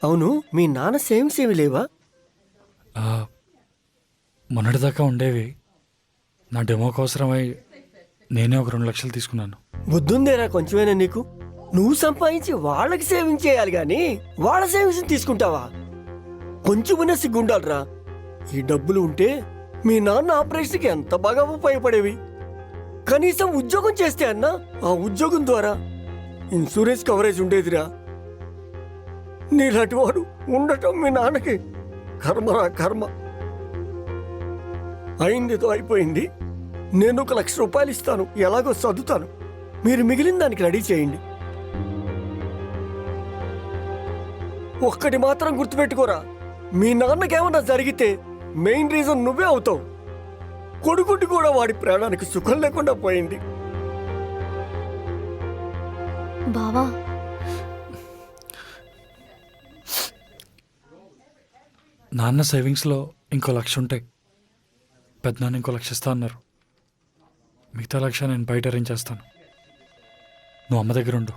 అవును, మీ నాన్న సేవింగ్స్ ఏమి లేవా? ఆ, మొన్నటిదాకా ఉండేవి. నా డెమో కోసమై నేనే ఒక 2 లక్షలు తీసుకున్నాను. బుద్ధుందేరా కొంచెమైనా నీకు? నువ్వు సంపాదించి వాళ్ళకి సేవింగ్ చేయాలి గాని వాళ్ళ సేవింగ్స్ తీసుకుంటావా? కొంచెమైనా సిగ్గుండాలిరా. ఈ డబ్బులు ఉంటే మీ నాన్న ఆపరేషన్కి ఎంత బాగా ఉపయోగపడేవి. కనీసం ఉద్యోగం చేస్తే అన్నా ఆ ఉద్యోగం ద్వారా ఇన్సూరెన్స్ కవరేజ్ ఉండేదిరా. నీలాంటి వాడు ఉండటం మీ నాన్నకి కర్మరా కర్మ. అయిందితో అయిపోయింది. నేను 1,00,000 ఇస్తాను, ఎలాగో చదువుతాను. మీరు మిగిలిన దానికి రెడీ చేయండి. ఒక్కటి మాత్రం గుర్తుపెట్టుకోరా, మీ నాన్నకేమన్నా జరిగితే మెయిన్ రీజన్ నువ్వే అవుతావు. కొడుకుటి కూడా వాడి ప్రాణానికి సుఖం లేకుండా పోయింది. బావా, నాన్న సేవింగ్స్లో ఇంకో 1,00,000 ఉంటాయి. పెద్దనాన్న ఇంకో 1,00,000 ఇస్తా అన్నారు. మిగతా 1,00,000 నేను బయట అరేంజ్ చేస్తాను. నువ్వు అమ్మ దగ్గర ఉండు.